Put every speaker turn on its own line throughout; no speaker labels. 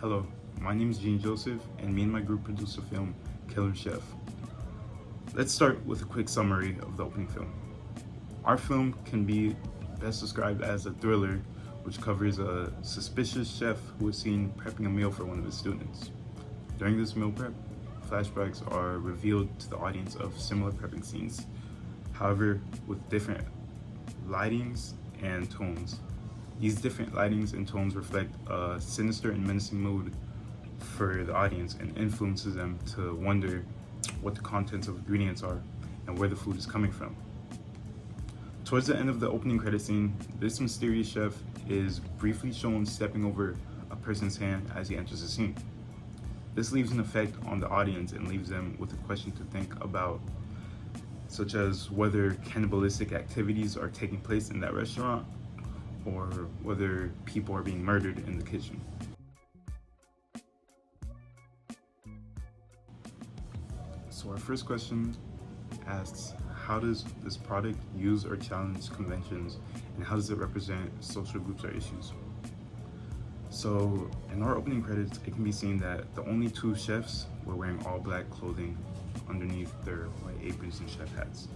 Hello, my name is Gene Joseph, and me and my group produced a film, Killer Chef. Let's start with a quick summary of the opening film. Our film can be best described as a thriller, which covers a suspicious chef who is seen prepping a meal for one of his students. During this meal prep, flashbacks are revealed to the audience of similar prepping scenes, however, with different lightings and tones. These different lightings and tones reflect a sinister and menacing mood for the audience and influences them to wonder what the contents of ingredients are and where the food is coming from. Towards the end of the opening credit scene, this mysterious chef is briefly shown stepping over a person's hand as he enters the scene. This leaves an effect on the audience and leaves them with a question to think about, such as whether cannibalistic activities are taking place in that restaurant or whether people are being murdered in the kitchen. So our first question asks, how does this product use or challenge conventions, and how does it represent social groups or issues? So in our opening credits, it can be seen that the only two chefs were wearing all black clothing underneath their white aprons and chef hats.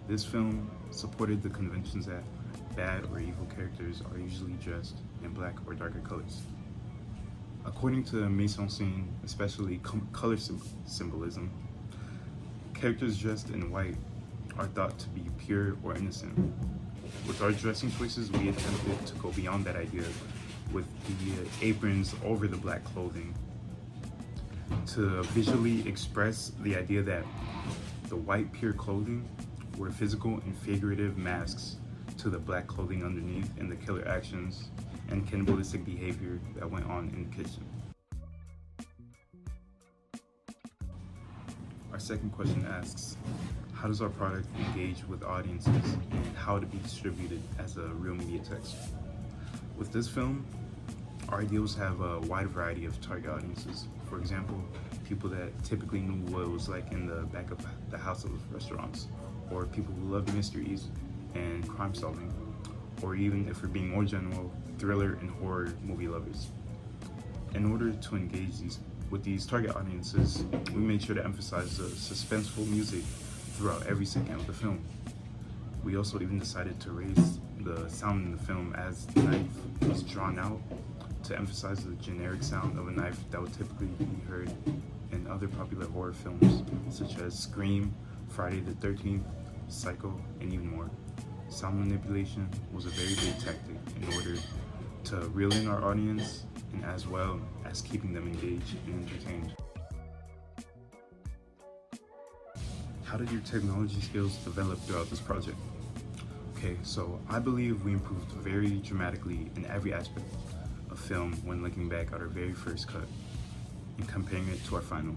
This film supported the conventions that bad or evil characters are usually dressed in black or darker colors. According to mise en scene, especially color symbolism, characters dressed in white are thought to be pure or innocent. With our dressing choices, we attempted to go beyond that idea with the aprons over the black clothing to visually express the idea that the white pure clothing were physical and figurative masks to the black clothing underneath and the killer actions and cannibalistic behavior that went on in the kitchen. Our second question asks, how does our product engage with audiences and how to be distributed as a real media text? With this film, our ideals have a wide variety of target audiences. For example, people that typically knew what it was like in the back of the house of restaurants, or people who love mysteries and crime solving, or even, if we're being more general, thriller and horror movie lovers. In order to engage with these target audiences, we made sure to emphasize the suspenseful music throughout every second of the film. We also even decided to raise the sound in the film as the knife was drawn out to emphasize the generic sound of a knife that would typically be heard in other popular horror films such as Scream, Friday the 13th, Psycho, and even more. Sound manipulation was a very big tactic in order to reel in our audience and as well as keeping them engaged and entertained. How did your technology skills develop throughout this project? Okay, so I believe we improved very dramatically in every aspect of film when looking back at our very first cut and comparing it to our final.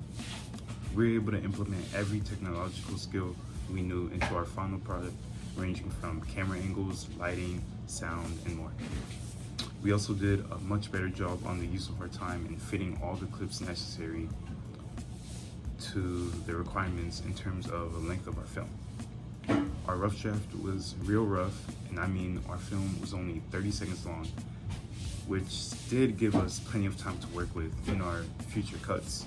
We were able to implement every technological skill we knew into our final product, ranging from camera angles, lighting, sound, and more. We also did a much better job on the use of our time in fitting all the clips necessary to the requirements in terms of the length of our film. Our rough draft was real rough, and I mean our film was only 30 seconds long, which did give us plenty of time to work with in our future cuts.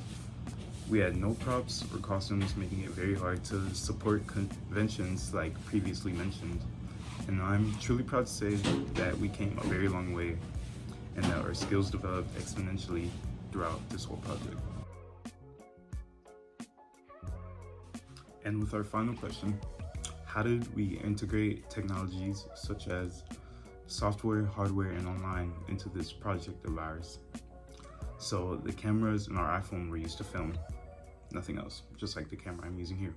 We had no props or costumes, making it very hard to support conventions like previously mentioned. And I'm truly proud to say that we came a very long way and that our skills developed exponentially throughout this whole project. And with our final question, how did we integrate technologies such as software, hardware, and online into this project of ours? So the cameras in our iPhone were used to film, nothing else, just like the camera I'm using here.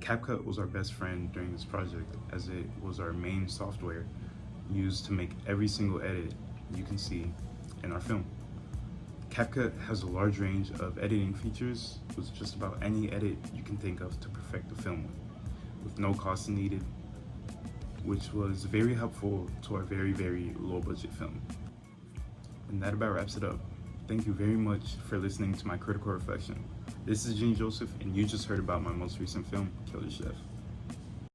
CapCut was our best friend during this project as it was our main software used to make every single edit you can see in our film. CapCut has a large range of editing features with just about any edit you can think of to perfect the film with no cost needed, which was very helpful to our very, very low budget film. And that about wraps it up. Thank you very much for listening to my critical reflection. This is Gene Joseph, and you just heard about my most recent film, Killer Chef.